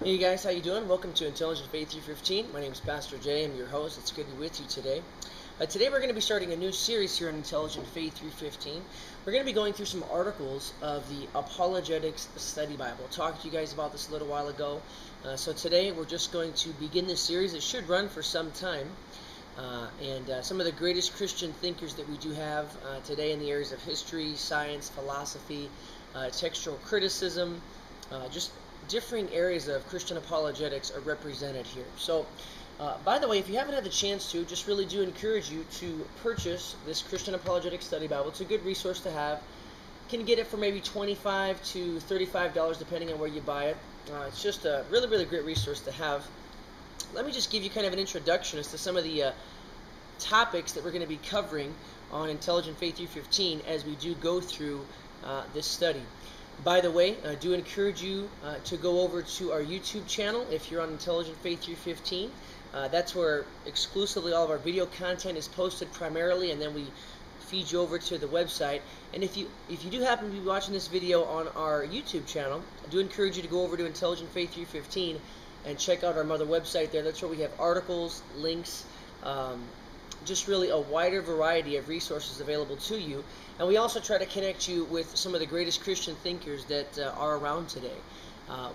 Hey guys, how you doing? Welcome to Intelligent Faith 315. My name is Pastor Jay. I'm your host. It's good to be with you today. Today we're going to be starting a new series here on Intelligent Faith 315. We're going to be going through some articles of the Apologetics Study Bible. I talked to you guys about this a little while ago. So today we're just going to begin this series. It should run for some time. Some of the greatest Christian thinkers that we do have today in the areas of history, science, philosophy, textual criticism, just differing areas of Christian apologetics are represented here. So, by the way, if you haven't had the chance to, just really do encourage you to purchase this Christian Apologetics Study Bible. It's a good resource to have. You can get it for maybe $25 to $35 depending on where you buy it. It's just a really great resource to have. Let me just give you kind of an introduction as to some of the topics that we're going to be covering on Intelligent Faith 315 as we do go through this study. By the way, I do encourage you to go over to our YouTube channel if you're on Intelligent Faith 315. That's where exclusively all of our video content is posted primarily, and then we feed you over to the website. And if you do happen to be watching this video on our YouTube channel, I do encourage you to go over to Intelligent Faith 315 and check out our mother website there. That's where we have articles, links, just really a wider variety of resources available to you. And we also try to connect you with some of the greatest Christian thinkers that are around today.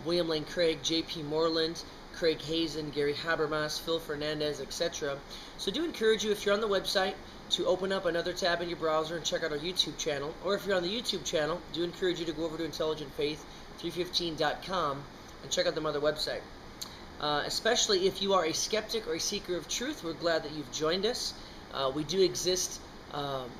William Lane Craig, J.P. Moreland, Craig Hazen, Gary Habermas, Phil Fernandez, etc. So do encourage you, if you're on the website, to open up another tab in your browser and check out our YouTube channel. Or if you're on the YouTube channel, do encourage you to go over to intelligentfaith315.com and check out the mother website. Especially if you are a skeptic or a seeker of truth, we're glad that you've joined us. We do exist, and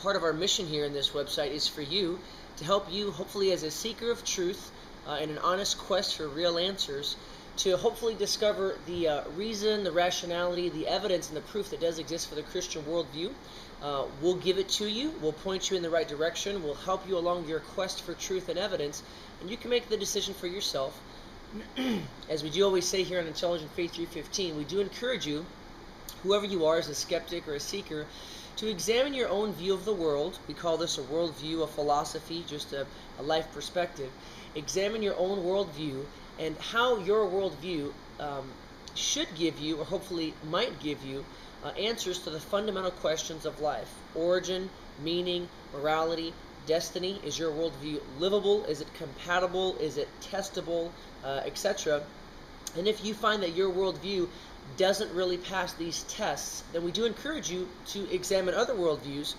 part of our mission here in this website is for you, to help you, hopefully as a seeker of truth, in an honest quest for real answers, to hopefully discover the reason, the rationality, the evidence, and the proof that does exist for the Christian worldview. We'll give it to you, we'll point you in the right direction, we'll help you along your quest for truth and evidence, and you can make the decision for yourself. As we do always say here on Intelligent Faith 315, we do encourage you, whoever you are, as a skeptic or a seeker, to examine your own view of the world. We call this a worldview, a philosophy, just a life perspective. Examine your own worldview and how your worldview should give you, or hopefully might give you, answers to the fundamental questions of life. Origin, meaning, morality, destiny. Is your worldview livable? Is it compatible? Is it testable? Etc. And if you find that your worldview doesn't really pass these tests, then we do encourage you to examine other worldviews.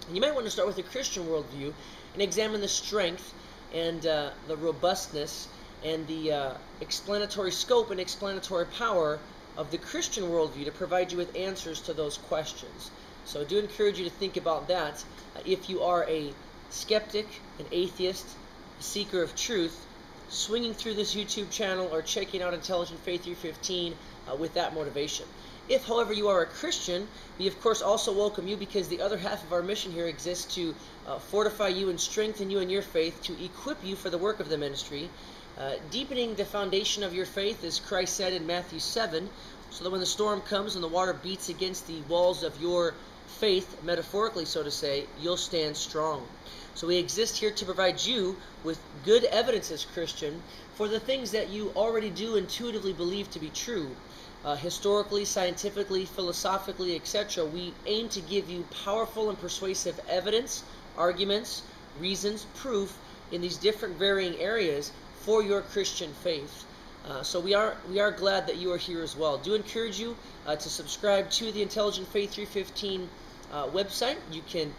And you might want to start with a Christian worldview and examine the strength and the robustness and the explanatory scope and explanatory power of the Christian worldview to provide you with answers to those questions. So I do encourage you to think about that if you are a skeptic, an atheist, a seeker of truth, swinging through this YouTube channel or checking out Intelligent Faith 315 with that motivation. If, however, you are a Christian, we of course also welcome you, because the other half of our mission here exists to fortify you and strengthen you in your faith, to equip you for the work of the ministry, deepening the foundation of your faith, as Christ said in Matthew 7, so that when the storm comes and the water beats against the walls of your faith, metaphorically so to say, you'll stand strong. So we exist here to provide you with good evidence as Christian for the things that you already do intuitively believe to be true. Historically, scientifically, philosophically, etc. We aim to give you powerful and persuasive evidence, arguments, reasons, proof in these different varying areas for your Christian faith. So we are glad that you are here as well. Do encourage you to subscribe to the Intelligent Faith 315 website. You can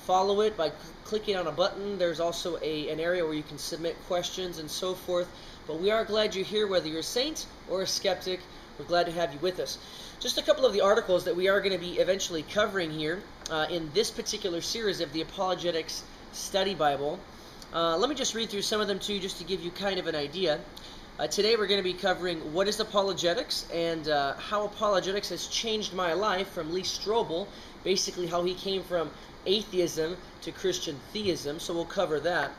follow it by clicking on a button. There's also an area where you can submit questions and so forth. But we are glad you're here, whether you're a saint or a skeptic. We're glad to have you with us. Just a couple of the articles that we are going to be eventually covering here in this particular series of the Apologetics Study Bible. Let me just read through some of them to you just to give you kind of an idea. Today we're going to be covering what is apologetics and how apologetics has changed my life from LEE STROBEL, basically how he came from atheism to Christian theism, so we'll cover that.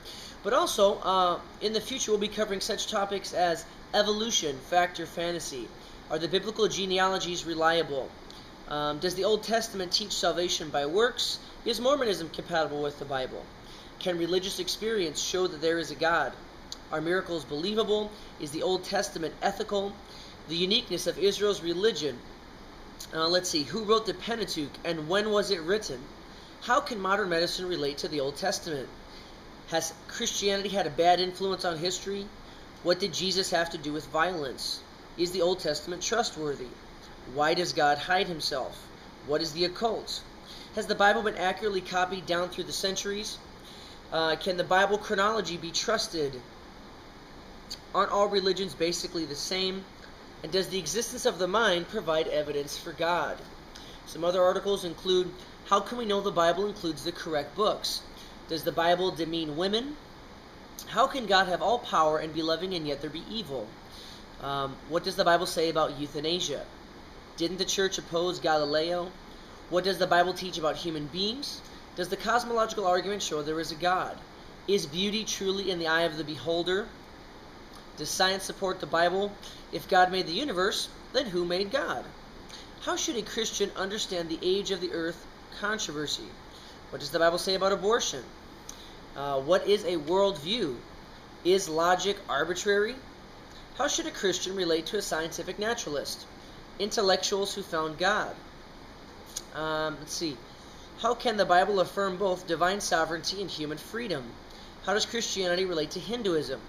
But also, in the future we'll be covering such topics as evolution, fact or fantasy. Are the biblical genealogies reliable? Does the Old Testament teach salvation by works? Is Mormonism compatible with the Bible? Can religious experience show that there is a God? Are miracles believable? Is the Old Testament ethical? The uniqueness of Israel's religion. Let's see. Who wrote the Pentateuch and when was it written? How can modern medicine relate to the Old Testament? Has Christianity had a bad influence on history? What did Jesus have to do with violence? Is the Old Testament trustworthy? Why does God hide himself? What is the occult? Has the Bible been accurately copied down through the centuries? Can the Bible chronology be trusted? Aren't all religions basically the same? And does the existence of the mind provide evidence for God? Some other articles include, how can we know the Bible includes the correct books? Does the Bible demean women? How can God have all power and be loving and yet there be evil? What does the Bible say about euthanasia? Didn't the church oppose Galileo? What does the Bible teach about human beings? Does the cosmological argument show there is a God? Is beauty truly in the eye of the beholder? Does science support the Bible? If God made the universe, then who made God? How should a Christian understand the age of the earth controversy? What does the Bible say about abortion? What is a worldview? Is logic arbitrary? How should a Christian relate to a scientific naturalist? Intellectuals who found God. Let's see. How can the Bible affirm both divine sovereignty and human freedom? How does Christianity relate to Hinduism?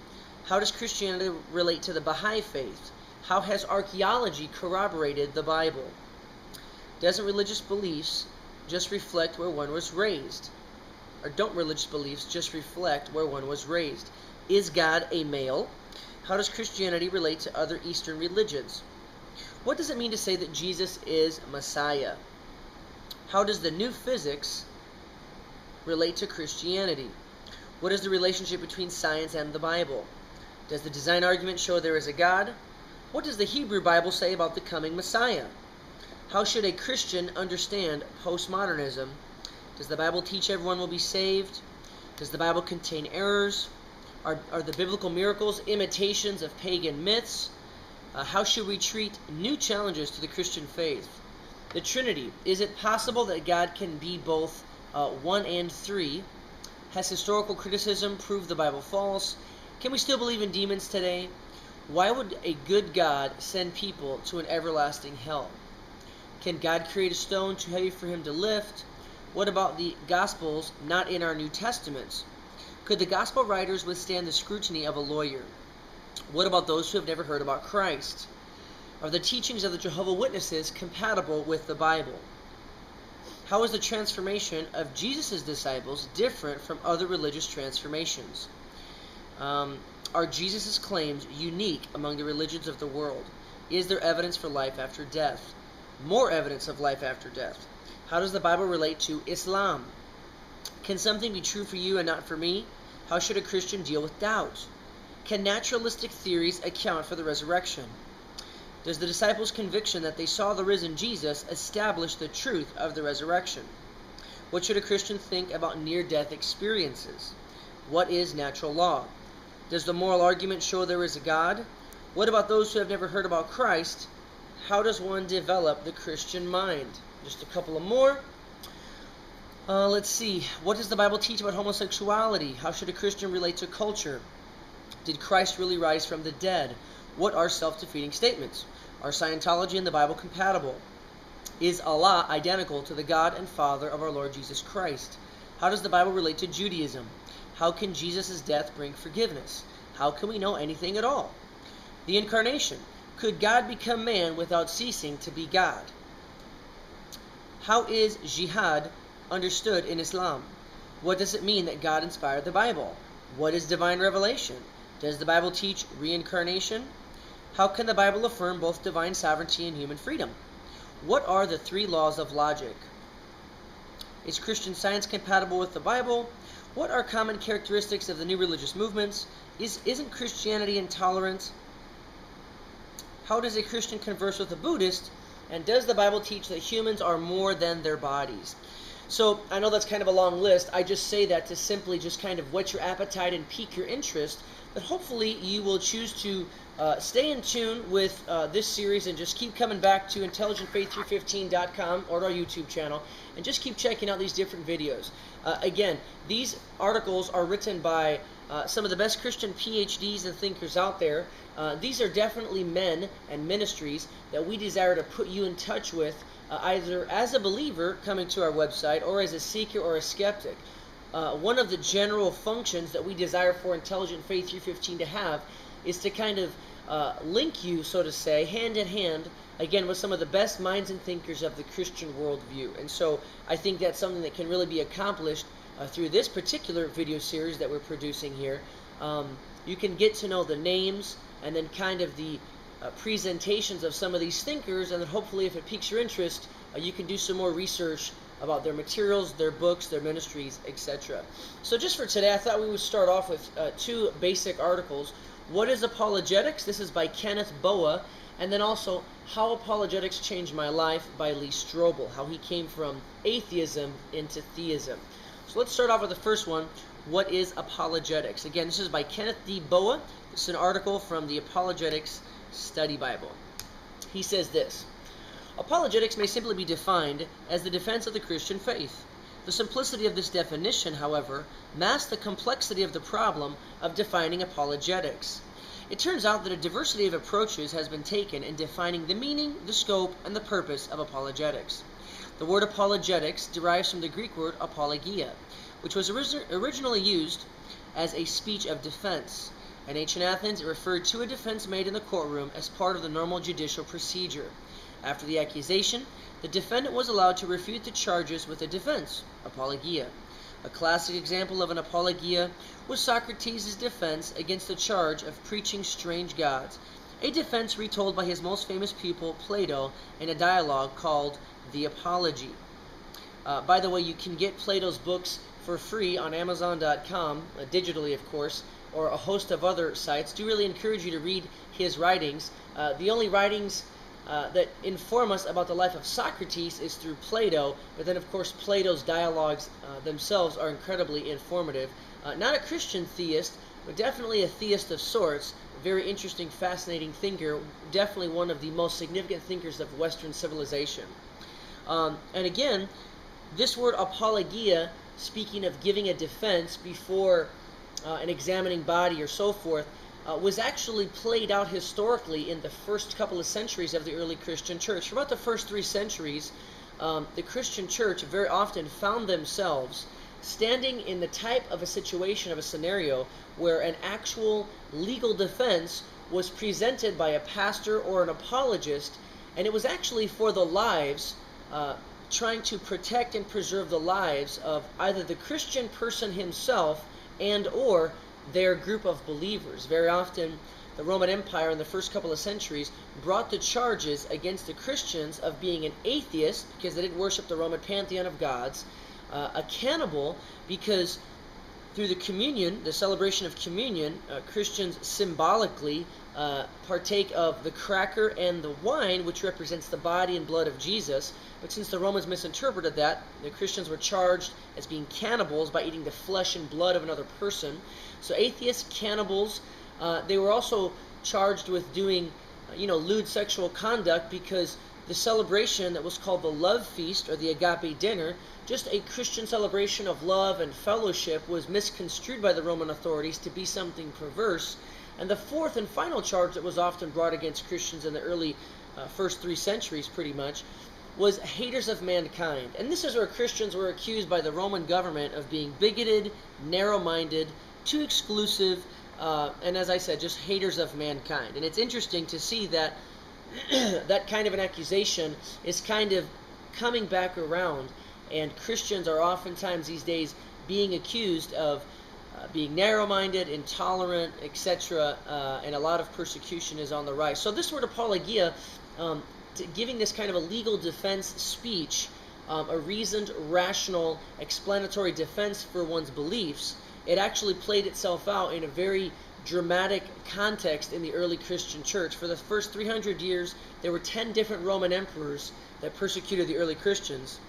How does Christianity relate to the Baha'i faith? How has archaeology corroborated the Bible? Doesn't religious beliefs just reflect where one was raised? Or don't religious beliefs just reflect where one was raised? Is God a male? How does Christianity relate to other Eastern religions? What does it mean to say that Jesus is Messiah? How does the new physics relate to Christianity? What is the relationship between science and the Bible? Does the design argument show there is a God? What does the Hebrew Bible say about the coming Messiah? How should a Christian understand postmodernism? Does the Bible teach everyone will be saved? Does the Bible contain errors? Are the biblical miracles imitations of pagan myths? How should we treat new challenges to the Christian faith? The Trinity. Is it possible that God can be both one and three? Has historical criticism proved the Bible false? Can we still believe in demons today? Why would a good God send people to an everlasting hell? Can God create a stone too heavy for him to lift? What about the Gospels not in our New Testaments? Could the Gospel writers withstand the scrutiny of a lawyer? What about those who have never heard about Christ? Are the teachings of the Jehovah's Witnesses compatible with the Bible? How is the transformation of Jesus' disciples different from other religious transformations? Are Jesus' claims unique among the religions of the world? Is there evidence for life after death? More evidence of life after death. How does the Bible relate to Islam? Can something be true for you and not for me? How should a Christian deal with doubt? Can naturalistic theories account for the resurrection? Does the disciples' conviction that they saw the risen Jesus establish the truth of the resurrection? What should a Christian think about near-death experiences? What is natural law? Does the moral argument show there is a God? What about those who have never heard about Christ? How does one develop the Christian mind? Just a couple of more. Let's see. What does the Bible teach about homosexuality? How should a Christian relate to culture? Did Christ really rise from the dead? What are self-defeating statements? Are Scientology and the Bible compatible? Is Allah identical to the God and Father of our Lord Jesus Christ? How does the Bible relate to Judaism? How can Jesus' death bring forgiveness? How can we know anything at all? The Incarnation. Could God become man without ceasing to be God? How is jihad understood in Islam? What does it mean that God inspired the Bible? What is divine revelation? Does the Bible teach reincarnation? How can the Bible affirm both divine sovereignty and human freedom? What are the 3 laws of logic? Is Christian Science compatible with the Bible? What are common characteristics of the new religious movements? Isn't Christianity intolerant? How does a Christian converse with a Buddhist? And does the Bible teach that humans are more than their bodies? So I know that's kind of a long list. I just say that to simply just kind of whet your appetite and pique your interest. But hopefully you will choose to stay in tune with this series and just keep coming back to intelligentfaith315.com or our YouTube channel and just keep checking out these different videos. Again, these articles are written by some of the best Christian PhDs and thinkers out there. These are definitely men and ministries that we desire to put you in touch with, either as a believer coming to our website or as a seeker or a skeptic. One of the general functions that we desire for Intelligent Faith 315 to have is to kind of link you, so to say, hand in hand, again, with some of the best minds and thinkers of the Christian worldview. And so I think that's something that can really be accomplished through this particular video series that we're producing here. You can get to know the names and then kind of the presentations of some of these thinkers, and then hopefully, if it piques your interest, you can do some more research about their materials, their books, their ministries, etc. So just for today, I thought we would start off with two basic articles. What is Apologetics? This is by Ken Boa. And then also, How Apologetics Changed My Life by LEE STROBEL, how he came from atheism into theism. So let's start off with the first one. What is apologetics? Again, this is by Kenneth D. Boa. This is an article from the Apologetics Study Bible. He says this: apologetics may simply be defined as the defense of the Christian faith. The simplicity of this definition, however, masks the complexity of the problem of defining apologetics. It turns out that a diversity of approaches has been taken in defining the meaning, the scope, and the purpose of apologetics. The word apologetics derives from the Greek word apologia, which was originally used as a speech of defense. In ancient Athens, it referred to a defense made in the courtroom as part of the normal judicial procedure. After the accusation, the defendant was allowed to refute the charges with a defense, apologia. A classic example of an apologia was Socrates' defense against the charge of preaching strange gods, a defense retold by his most famous pupil, Plato, in a dialogue called The Apology. By the way, you can get Plato's books for free on Amazon.com, digitally of course, or a host of other sites. Do really encourage you to read his writings. The only writings that inform us about the life of Socrates is through Plato, but then of course Plato's dialogues themselves are incredibly informative. Not a Christian theist, but definitely a theist of sorts. A very interesting, fascinating thinker, definitely one of the most significant thinkers of Western civilization. And again, this word apologia, speaking of giving a defense before an examining body or so forth, was actually played out historically in the first couple of centuries of the early Christian church. For about the first 3 centuries, the Christian church very often found themselves standing in the type of a situation, of a scenario, where an actual legal defense was presented by a pastor or an apologist, and it was actually for the lives, trying to protect and preserve the lives of either the Christian person himself and or their group of believers. Very often, the Roman Empire in the first couple of centuries brought the charges against the Christians of being an atheist because they didn't worship the Roman pantheon of gods, a cannibal because through the communion, the celebration of communion, Christians symbolically partake of the cracker and the wine, which represents the body and blood of Jesus. But since the Romans misinterpreted that, the Christians were charged as being cannibals by eating the flesh and blood of another person. So atheists, cannibals, they were also charged with doing, lewd sexual conduct because the celebration that was called the love feast or the agape dinner, just a Christian celebration of love and fellowship, was misconstrued by the Roman authorities to be something perverse. And the fourth and final charge that was often brought against Christians in the early first 3 centuries pretty much was haters of mankind. And this is where Christians were accused by the Roman government of being bigoted, narrow-minded, too exclusive, and as I said, just haters of mankind. And it's interesting to see that that kind of an accusation is kind of coming back around, and Christians are oftentimes these days being accused of being narrow-minded, intolerant, etc., and a lot of persecution is on the rise. So this word apologia, giving this kind of a legal defense speech, a reasoned, rational, explanatory defense for one's beliefs, it actually played itself out in a very dramatic context in the early Christian church. For the first 300 years, there were 10 different Roman emperors that persecuted the early Christians.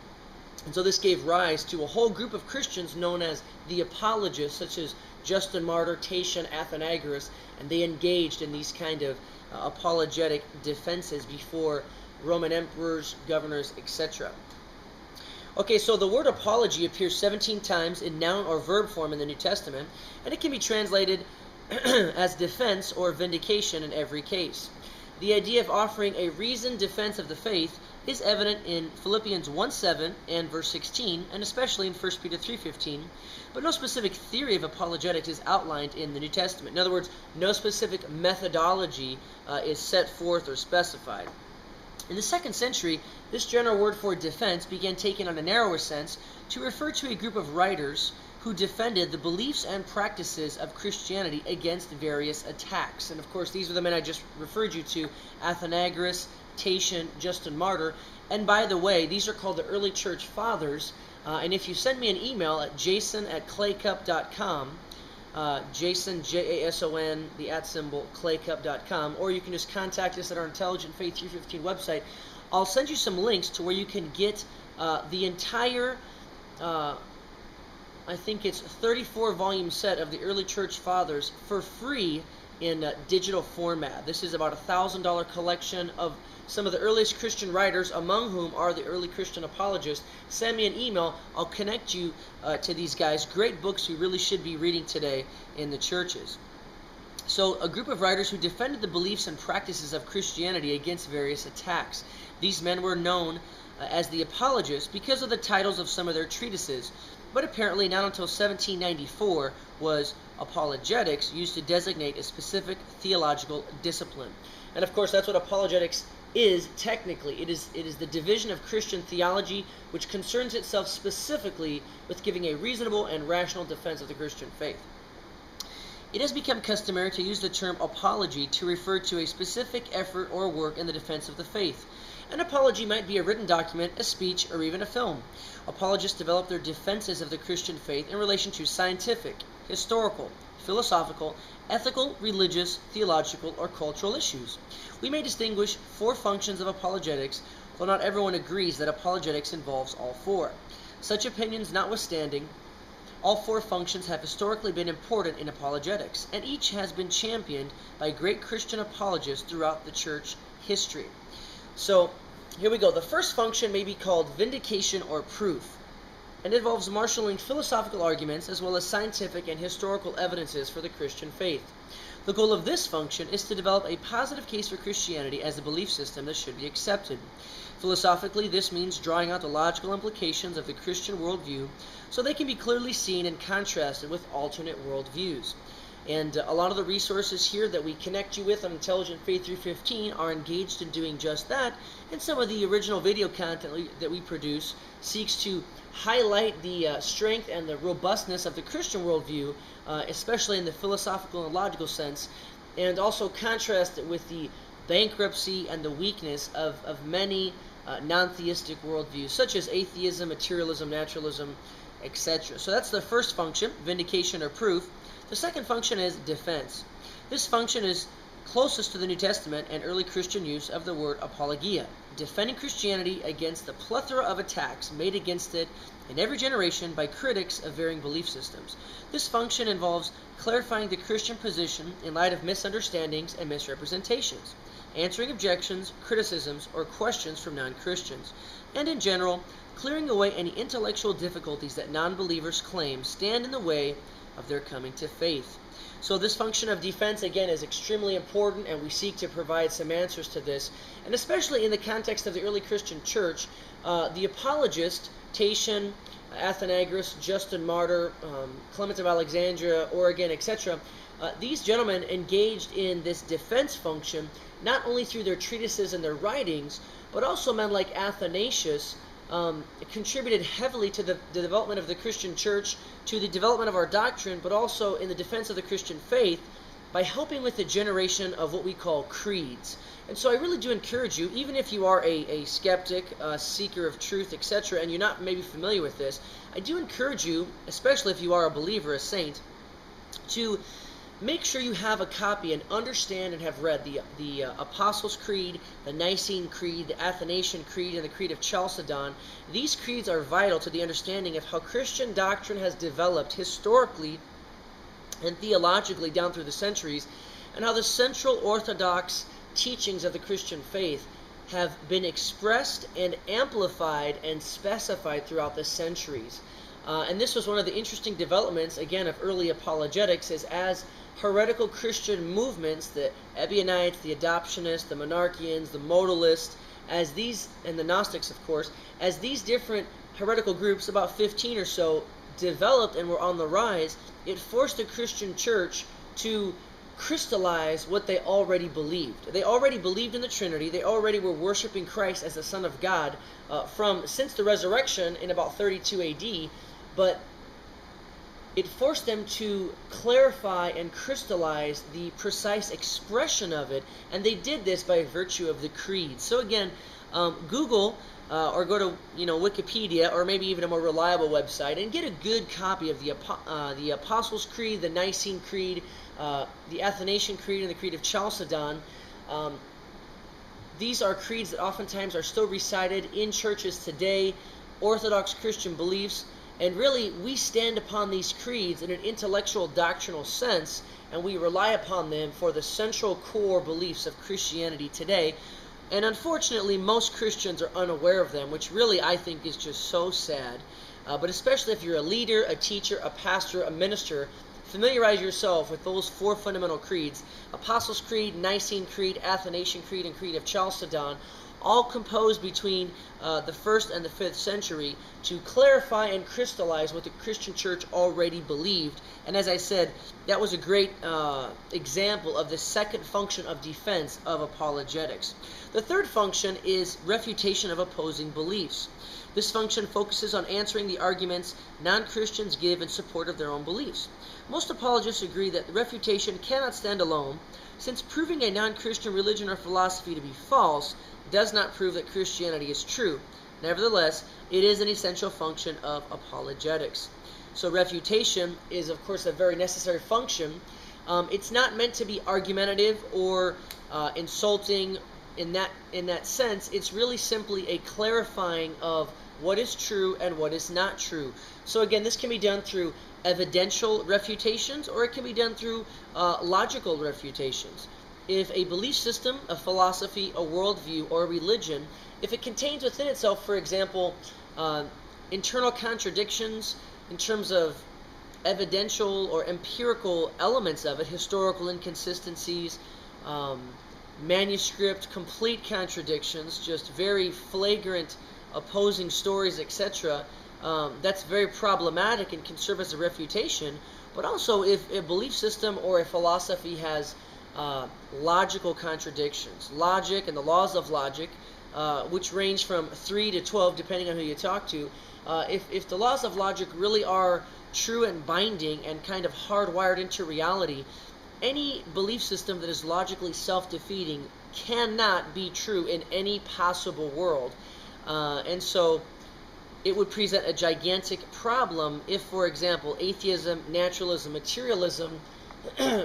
And so this gave rise to a whole group of Christians known as the apologists, such as Justin Martyr, Tatian, Athenagoras, and they engaged in these kind of apologetic defenses before Roman emperors, governors, etc. Okay, so the word apology appears 17 times in noun or verb form in the New Testament, and it can be translated as defense or vindication in every case. The idea of offering a reasoned defense of the faith is evident in Philippians 1:7 and verse 16, and especially in 1 Peter 3:15, but no specific theory of apologetics is outlined in the New Testament. In other words, no specific methodology is set forth or specified. In the 2nd century, this general word for defense began taking on a narrower sense to refer to a group of writers who defended the beliefs and practices of Christianity against various attacks. And of course, these are the men I just referred you to: Atheist, Tatian, Justin Martyr. And by the way, these are called the early church fathers. And if you send me an email at jason@claycup.com, Jason, Jason, the @ claycup.com, or you can just contact us at our Intelligent Faith 315 website. I'll send you some links to where you can get the entire, I think it's 34-volume set of the early church fathers for free in digital format. This is about a $1,000 collection of some of the earliest Christian writers, among whom are the early Christian apologists. Send me an email. I'll connect you to these guys. Great books you really should be reading today in the churches. So, a group of writers who defended the beliefs and practices of Christianity against various attacks. These men were known as the apologists because of the titles of some of their treatises, but apparently not until 1794 was apologetics used to designate a specific theological discipline. And of course, that's what apologetics is technically. It is the division of Christian theology which concerns itself specifically with giving a reasonable and rational defense of the Christian faith. It has become customary to use the term apology to refer to a specific effort or work in the defense of the faith. An apology might be a written document, a speech, or even a film. Apologists develop their defenses of the Christian faith in relation to scientific, historical, philosophical, ethical, religious, theological, or cultural issues. We may distinguish 4 functions of apologetics, though not everyone agrees that apologetics involves all 4. Such opinions notwithstanding, all 4 functions have historically been important in apologetics, and each has been championed by great Christian apologists throughout the church history. So, here we go. The first function may be called vindication or proof, and it involves marshaling philosophical arguments as well as scientific and historical evidences for the Christian faith. The goal of this function is to develop a positive case for Christianity as a belief system that should be accepted. Philosophically, this means drawing out the logical implications of the Christian worldview so they can be clearly seen and contrasted with alternate worldviews. And a lot of the resources here that we connect you with on Intelligent Faith 315 are engaged in doing just that, and some of the original video content that we produce seeks to highlight the strength and the robustness of the Christian worldview, especially in the philosophical and logical sense, and also contrast it with the bankruptcy and the weakness of many non-theistic worldviews, such as atheism, materialism, naturalism, etc. So that's the first function, vindication or proof. The second function is defense. This function is closest to the New Testament and early Christian use of the word apologia, defending Christianity against the plethora of attacks made against it in every generation by critics of varying belief systems. This function involves clarifying the Christian position in light of misunderstandings and misrepresentations, answering objections, criticisms, or questions from non-Christians, and in general, clearing away any intellectual difficulties that non-believers claim stand in the way of their coming to faith. So this function of defense, again, is extremely important, and we seek to provide some answers to this. And especially in the context of the early Christian church, the apologist, Tatian, Atheist, Justin Martyr, Clement of Alexandria, Origen, etc., these gentlemen engaged in this defense function not only through their treatises and their writings, but also men like Athanasius contributed heavily to the development of the Christian church, to the development of our doctrine, but also in the defense of the Christian faith by helping with the generation of what we call creeds. And so I really do encourage you, even if you are a skeptic, a seeker of truth, etc., and you're not maybe familiar with this, I do encourage you, especially if you are a believer, a saint, to make sure you have a copy and understand and have read the Apostles' Creed, the Nicene Creed, the Athanasian Creed, and the Creed of Chalcedon. These creeds are vital to the understanding of how Christian doctrine has developed historically and theologically down through the centuries, and how the central orthodox teachings of the Christian faith have been expressed and amplified and specified throughout the centuries. And this was one of the interesting developments, again, of early apologetics, is as heretical Christian movements, the Ebionites, the Adoptionists, the Monarchians, the Modalists, as these, and the Gnostics, of course, as these different heretical groups, about 15 or so, developed and were on the rise, it forced the Christian church to crystallize what they already believed. They already believed in the Trinity. They already were worshiping Christ as the Son of God since the resurrection in about 32 AD, but it forced them to clarify and crystallize the precise expression of it, and they did this by virtue of the creeds. So again, Google or go to Wikipedia, or maybe even a more reliable website, and get a good copy of the Apostles' Creed, the Nicene Creed, the Athanasian Creed, and the Creed of Chalcedon. These are creeds that oftentimes are still recited in churches today, Orthodox Christian beliefs. And really, we stand upon these creeds in an intellectual, doctrinal sense, and we rely upon them for the central core beliefs of Christianity today. And unfortunately, most Christians are unaware of them, which really I think is just so sad. But especially if you're a leader, a teacher, a pastor, a minister, familiarize yourself with those four fundamental creeds: Apostles' Creed, Nicene Creed, Athanasian Creed, and Creed of Chalcedon, all composed between the 1st and the 5th century to clarify and crystallize what the Christian church already believed. And as I said, that was a great example of the second function of defense of apologetics. The third function is refutation of opposing beliefs. This function focuses on answering the arguments non-Christians give in support of their own beliefs. Most apologists agree that refutation cannot stand alone, since proving a non-Christian religion or philosophy to be false does not prove that Christianity is true. Nevertheless, it is an essential function of apologetics. So refutation is, of course, a very necessary function. It's not meant to be argumentative or insulting in that sense. It's really simply a clarifying of what is true and what is not true. So again, this can be done through evidential refutations, or it can be done through logical refutations. If a belief system, a philosophy, a worldview, or a religion, if it contains within itself, for example, internal contradictions in terms of evidential or empirical elements of it, historical inconsistencies, manuscript complete contradictions, just very flagrant opposing stories, etc., that's very problematic and can serve as a refutation. But also, if a belief system or a philosophy has logical contradictions, logic and the laws of logic, which range from 3 to 12 depending on who you talk to, if the laws of logic really are true and binding and kind of hardwired into reality, any belief system that is logically self-defeating cannot be true in any possible world. And so it would present a gigantic problem if, for example, atheism, naturalism, materialism,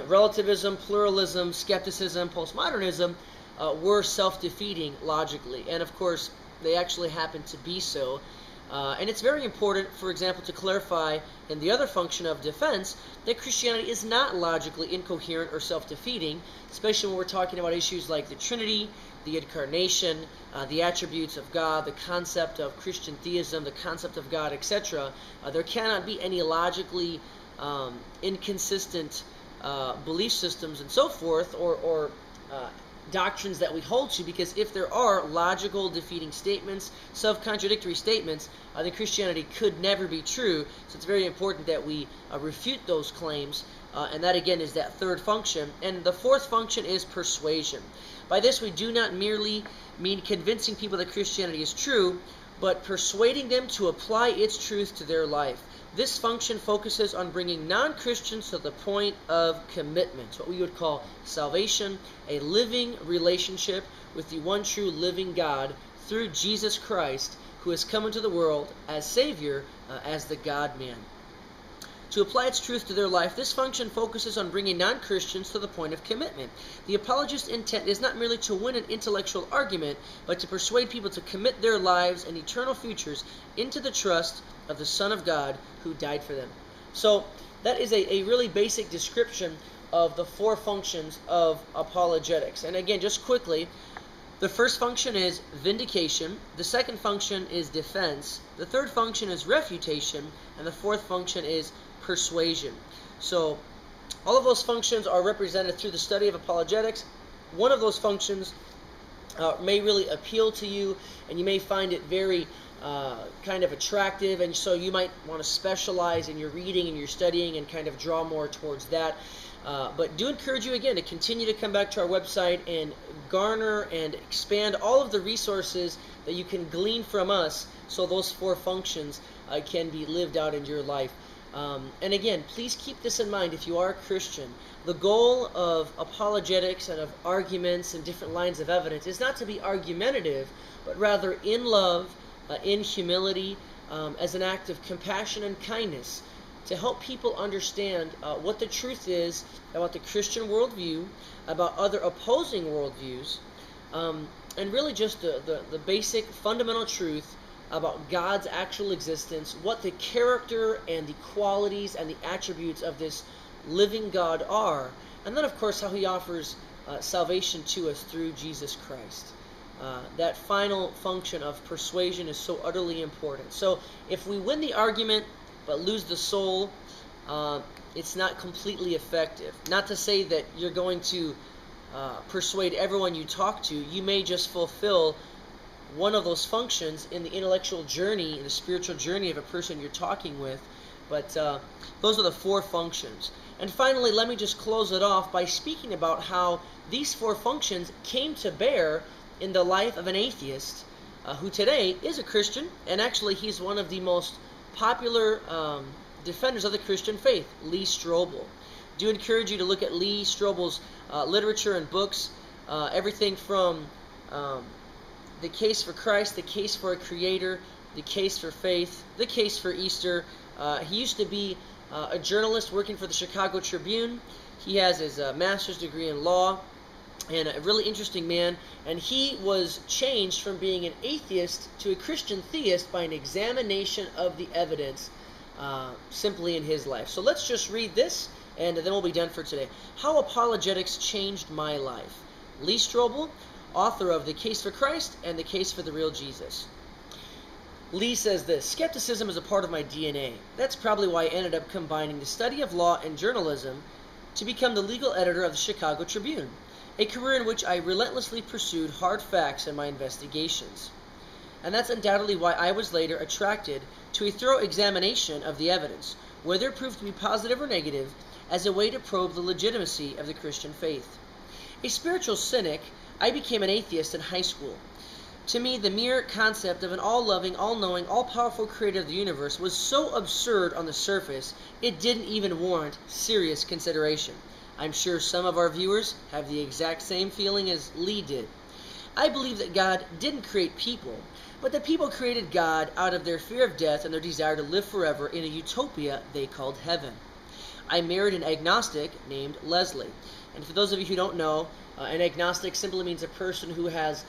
relativism, pluralism, skepticism, postmodernism were self-defeating logically. And of course, they actually happen to be so. And it's very important, for example, to clarify in the other function of defense that Christianity is not logically incoherent or self-defeating, especially when we're talking about issues like the Trinity, the Incarnation, the attributes of God, the concept of Christian theism, the concept of God, etc. There cannot be any logically inconsistent belief systems and so forth, or doctrines that we hold to, because if there are logical defeating statements, self-contradictory statements, then Christianity could never be true. So it's very important that we refute those claims, and that again is that third function. And the fourth function is persuasion. By this we do not merely mean convincing people that Christianity is true, but persuading them to apply its truth to their life. This function focuses on bringing non-Christians to the point of commitment, what we would call salvation, a living relationship with the one true living God through Jesus Christ, who has come into the world as Savior, as the God-man. To apply its truth to their life, this function focuses on bringing non-Christians to the point of commitment. The apologist's intent is not merely to win an intellectual argument, but to persuade people to commit their lives and eternal futures into the trust of the Son of God who died for them. So that is a really basic description of the four functions of apologetics. And again, just quickly, The first function is vindication. The second function is defense. The third function is refutation. And the fourth function is persuasion. So all of those functions are represented through the study of apologetics. One of those functions may really appeal to you, and you may find it very kind of attractive, and so you might want to specialize in your reading and your studying and kind of draw more towards that. But do encourage you again to continue to come back to our website and garner and expand all of the resources that you can glean from us, so those four functions can be lived out in your life. And again, please keep this in mind if you are a Christian. The goal of apologetics and of arguments and different lines of evidence is not to be argumentative, but rather in love, in humility, as an act of compassion and kindness, to help people understand what the truth is about the Christian worldview, about other opposing worldviews, and really just the basic fundamental truth about God's actual existence, what the character and the qualities and the attributes of this living God are, and then of course how He offers salvation to us through Jesus Christ. That final function of persuasion is so utterly important. So if we win the argument but lose the soul, it's not completely effective. Not to say that you're going to persuade everyone you talk to. You may just fulfill one of those functions in the intellectual journey, in the spiritual journey of a person you're talking with. But those are the four functions. And finally, let me just close it off by speaking about how these four functions came to bear in the life of an atheist who today is a Christian, and actually he's one of the most popular defenders of the Christian faith, LEE STROBEL. Do encourage you to look at LEE STROBEL's literature and books, everything from The Case for Christ, The Case for a Creator, The Case for Faith, The Case for Easter. He used to be a journalist working for the Chicago Tribune. He has his master's degree in law, and a really interesting man. And he was changed from being an atheist to a Christian theist by an examination of the evidence simply in his life. So let's just read this, and then we'll be done for today. How Apologetics Changed My Life. LEE STROBEL, author of The Case for Christ and The Case for the Real Jesus. Lee says this: skepticism is a part of my DNA. That's probably why I ended up combining the study of law and journalism to become the legal editor of the Chicago Tribune, a career in which I relentlessly pursued hard facts in my investigations. And that's undoubtedly why I was later attracted to a thorough examination of the evidence, whether it proved to be positive or negative, as a way to probe the legitimacy of the Christian faith. A spiritual cynic, I became an atheist in high school. To me, the mere concept of an all-loving, all-knowing, all-powerful creator of the universe was so absurd on the surface, it didn't even warrant serious consideration. I'm sure some of our viewers have the exact same feeling as Lee did. I believe that God didn't create people, but that people created God out of their fear of death and their desire to live forever in a utopia they called heaven. I married an agnostic named Leslie. And for those of you who don't know, an agnostic simply means a person who has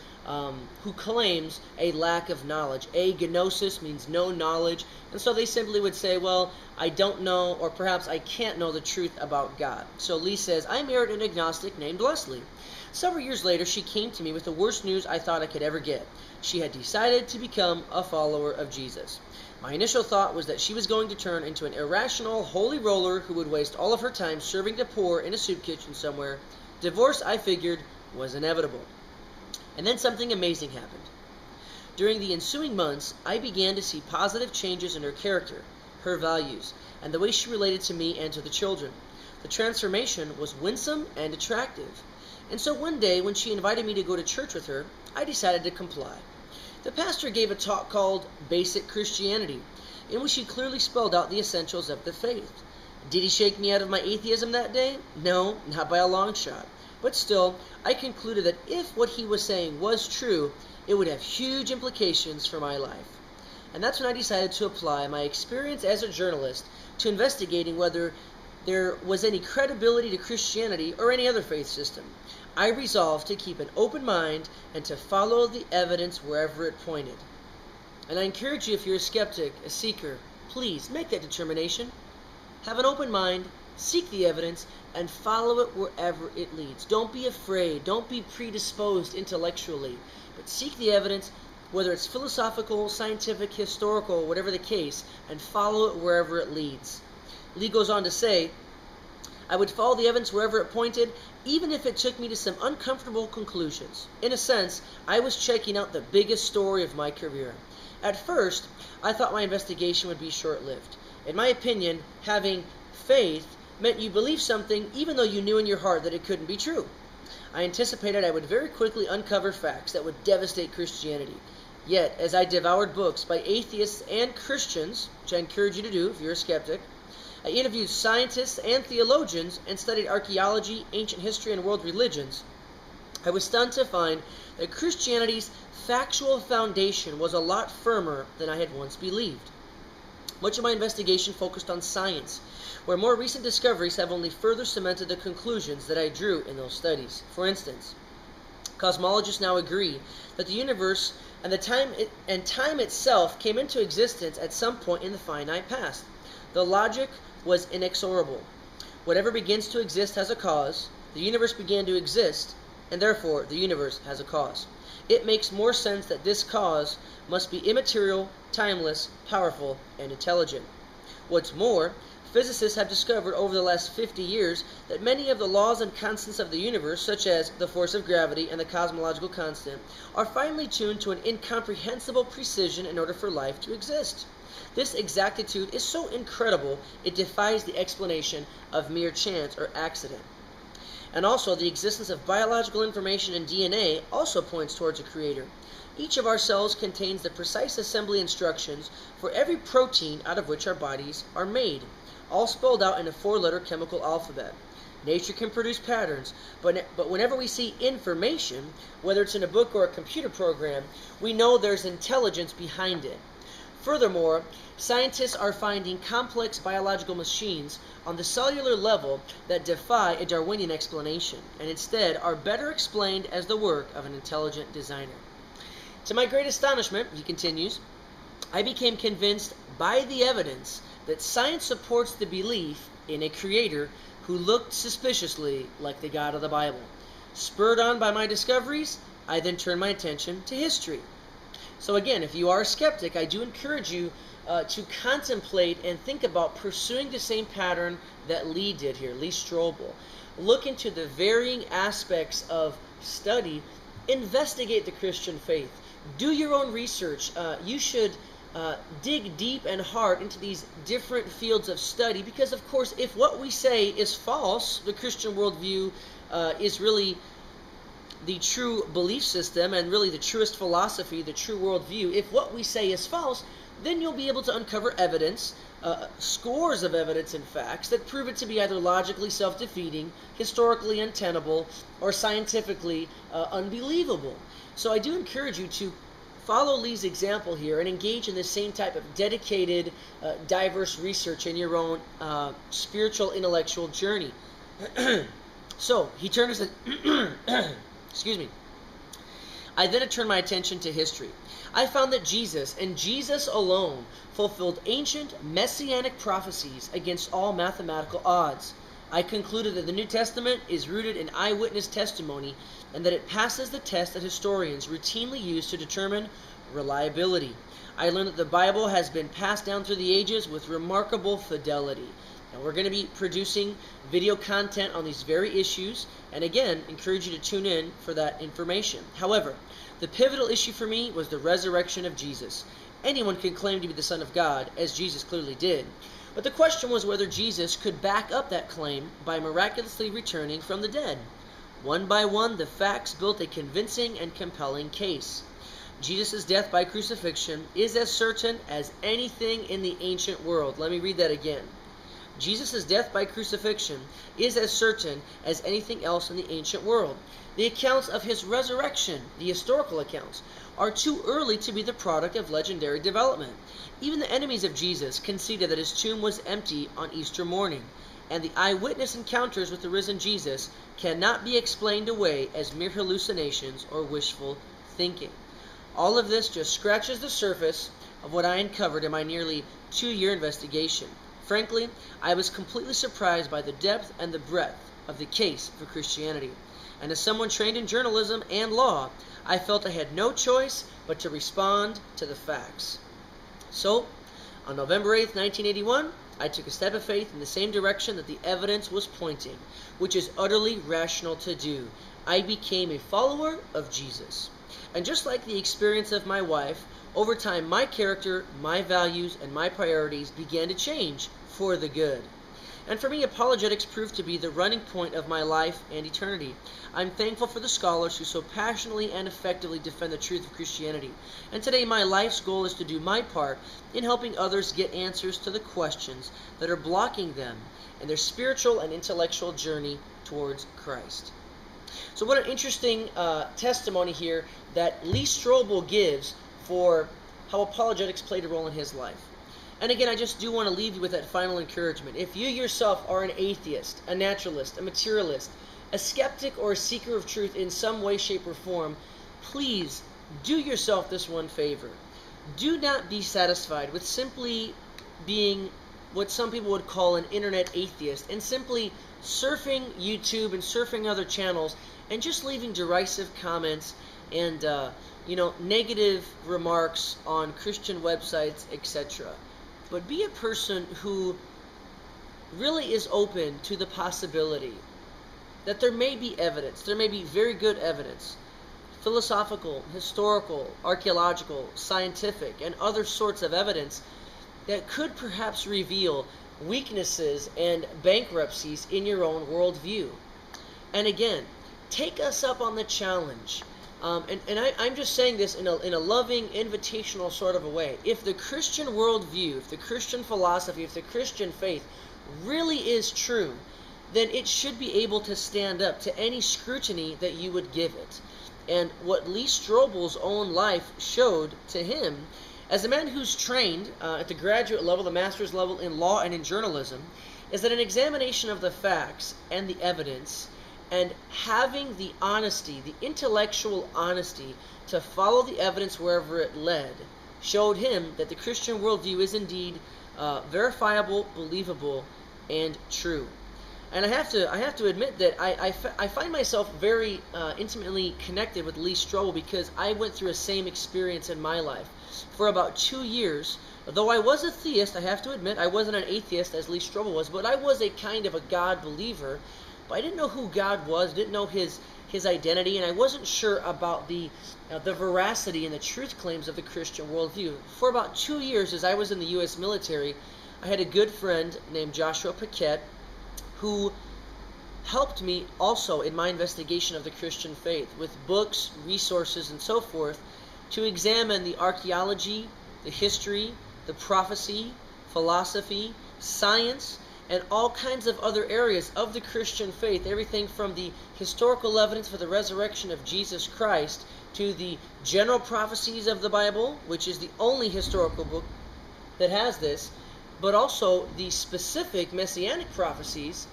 who claims a lack of knowledge. Agnosis means no knowledge, and so they simply would say, well, I don't know, or perhaps I can't know the truth about God. So Lee says, I married an agnostic named Leslie. Several years later, she came to me with the worst news I thought I could ever get. She had decided to become a follower of Jesus. My initial thought was that she was going to turn into an irrational, holy roller who would waste all of her time serving the poor in a soup kitchen somewhere. Divorce, I figured, was inevitable. And then something amazing happened. During the ensuing months, I began to see positive changes in her character, her values, and the way she related to me and to the children. The transformation was winsome and attractive. And so one day, when she invited me to go to church with her, I decided to comply. The pastor gave a talk called Basic Christianity, in which he clearly spelled out the essentials of the faith. Did he shake me out of my atheism that day? No, not by a long shot. But still, I concluded that if what he was saying was true, it would have huge implications for my life. And that's when I decided to apply my experience as a journalist to investigating whether there was any credibility to Christianity or any other faith system. I resolved to keep an open mind and to follow the evidence wherever it pointed. And I encourage you, if you're a skeptic, a seeker, please make that determination. Have an open mind, seek the evidence, and follow it wherever it leads. Don't be afraid. Don't be predisposed intellectually, but seek the evidence, whether it's philosophical, scientific, historical, whatever the case, and follow it wherever it leads. Lee goes on to say, I would follow the evidence wherever it pointed, even if it took me to some uncomfortable conclusions. In a sense, I was checking out the biggest story of my career. At first, I thought my investigation would be short-lived. In my opinion, having faith meant you believed something even though you knew in your heart that it couldn't be true. I anticipated I would very quickly uncover facts that would devastate Christianity. Yet, as I devoured books by atheists and Christians, which I encourage you to do if you're a skeptic, I interviewed scientists and theologians and studied archaeology, ancient history, and world religions, I was stunned to find that Christianity's factual foundation was a lot firmer than I had once believed. Much of my investigation focused on science, where more recent discoveries have only further cemented the conclusions that I drew in those studies. For instance, cosmologists now agree that the universe and time itself came into existence at some point in the finite past. The logic was inexorable. Whatever begins to exist has a cause. The universe began to exist, and therefore the universe has a cause. It makes more sense that this cause must be immaterial, timeless, powerful, and intelligent. What's more, physicists have discovered over the last 50 years that many of the laws and constants of the universe, such as the force of gravity and the cosmological constant, are finely tuned to an incomprehensible precision in order for life to exist. This exactitude is so incredible, it defies the explanation of mere chance or accident. And also, the existence of biological information in DNA also points towards a creator. Each of our cells contains the precise assembly instructions for every protein out of which our bodies are made, all spelled out in a 4-letter chemical alphabet. Nature can produce patterns, but whenever we see information, whether it's in a book or a computer program, we know there's intelligence behind it. Furthermore, scientists are finding complex biological machines on the cellular level that defy a Darwinian explanation, and instead are better explained as the work of an intelligent designer. To my great astonishment, he continues, I became convinced by the evidence that science supports the belief in a creator who looked suspiciously like the God of the Bible. Spurred on by my discoveries, I then turned my attention to history. So again, if you are a skeptic, I do encourage you to contemplate and think about pursuing the same pattern that Lee did here, Lee Strobel. Look into the varying aspects of study. Investigate the Christian faith. Do your own research. You should dig deep and hard into these different fields of study because, of course, if what we say is false, the Christian worldview is really the true belief system and really the truest philosophy, the true worldview. If what we say is false, then you'll be able to uncover evidence, scores of evidence and facts that prove it to be either logically self-defeating, historically untenable, or scientifically unbelievable. So I do encourage you to follow Lee's example here and engage in the same type of dedicated, diverse research in your own spiritual, intellectual journey. So he turned his excuse me. I then turned my attention to history. I found that Jesus, and Jesus alone, fulfilled ancient messianic prophecies against all mathematical odds. I concluded that the New Testament is rooted in eyewitness testimony and that it passes the test that historians routinely use to determine reliability. I learned that the Bible has been passed down through the ages with remarkable fidelity. And we're going to be producing video content on these very issues, and again, encourage you to tune in for that information. However, the pivotal issue for me was the resurrection of Jesus. Anyone can claim to be the Son of God, as Jesus clearly did. But the question was whether Jesus could back up that claim by miraculously returning from the dead. One by one, the facts built a convincing and compelling case. Jesus' death by crucifixion is as certain as anything in the ancient world. Let me read that again. Jesus' death by crucifixion is as certain as anything else in the ancient world. The accounts of his resurrection, the historical accounts, are too early to be the product of legendary development. Even the enemies of Jesus conceded that his tomb was empty on Easter morning, and the eyewitness encounters with the risen Jesus cannot be explained away as mere hallucinations or wishful thinking. All of this just scratches the surface of what I uncovered in my nearly 2-year investigation. Frankly, I was completely surprised by the depth and the breadth of the case for Christianity. And as someone trained in journalism and law, I felt I had no choice but to respond to the facts. So, on November 8th, 1981, I took a step of faith in the same direction that the evidence was pointing, which is utterly rational to do. I became a follower of Jesus. And just like the experience of my wife, over time my character, my values, and my priorities began to change for the good. And for me, apologetics proved to be the running point of my life and eternity. I'm thankful for the scholars who so passionately and effectively defend the truth of Christianity. And today my life's goal is to do my part in helping others get answers to the questions that are blocking them in their spiritual and intellectual journey towards Christ. So what an interesting testimony here that LEE STROBEL gives for how apologetics played a role in his life. And again, I just do want to leave you with that final encouragement. If you yourself are an atheist, a naturalist, a materialist, a skeptic, or a seeker of truth in some way, shape, or form, please do yourself this one favor. Do not be satisfied with simply being what some people would call an internet atheist and simply surfing YouTube and surfing other channels and just leaving derisive comments and negative remarks on Christian websites, etc. But be a person who really is open to the possibility that there may be evidence, there may be very good evidence, philosophical, historical, archaeological, scientific, and other sorts of evidence that could perhaps reveal weaknesses and bankruptcies in your own worldview. And again, take us up on the challenge. I'm just saying this in a loving, invitational sort of a way. If the Christian worldview, if the Christian philosophy, if the Christian faith really is true, then it should be able to stand up to any scrutiny that you would give it. And what LEE STROBEL's own life showed to him, as a man who's trained at the graduate level, the master's level in law and in journalism, is that an examination of the facts and the evidence and having the honesty, the intellectual honesty to follow the evidence wherever it led, showed him that the Christian worldview is indeed verifiable, believable, and true. And I have to admit that I find myself very intimately connected with LEE STROBEL because I went through a same experience in my life. For about 2 years, though I was a theist, I have to admit, I wasn't an atheist as LEE STROBEL was, but I was a kind of a God believer. But I didn't know who God was, didn't know his identity, and I wasn't sure about the veracity and the truth claims of the Christian worldview. For about 2 years, as I was in the U.S. military, I had a good friend named Joshua Paquette who helped me also in my investigation of the Christian faith with books, resources, and so forth to examine the archaeology, the history, the prophecy, philosophy, science, and all kinds of other areas of the Christian faith, everything from the historical evidence for the resurrection of Jesus Christ to the general prophecies of the Bible, which is the only historical book that has this, but also the specific messianic prophecies,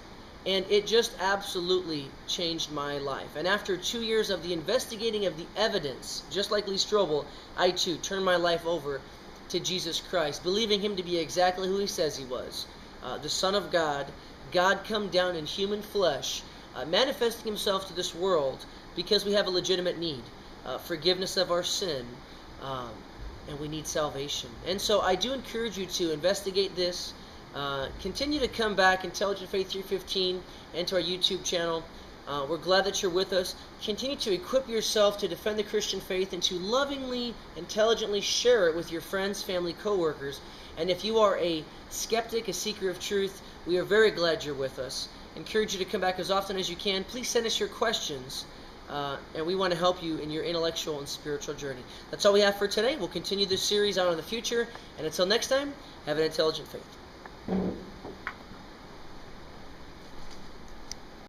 and it just absolutely changed my life. And after 2 years of the investigating of the evidence, just like LEE STROBEL, I too turned my life over to Jesus Christ, believing him to be exactly who he says he was. The Son of God, God come down in human flesh, manifesting himself to this world because we have a legitimate need, forgiveness of our sin, and we need salvation. And so I do encourage you to investigate this, continue to come back, Intelligent Faith 315, and to our YouTube channel. We're glad that you're with us. Continue to equip yourself to defend the Christian faith and to lovingly, intelligently share it with your friends, family, co-workers. And if you are a skeptic, a seeker of truth, we are very glad you're with us. Encourage you to come back as often as you can. Please send us your questions, and we want to help you in your intellectual and spiritual journey. That's all we have for today. We'll continue this series on in the future, and until next time, have an intelligent faith.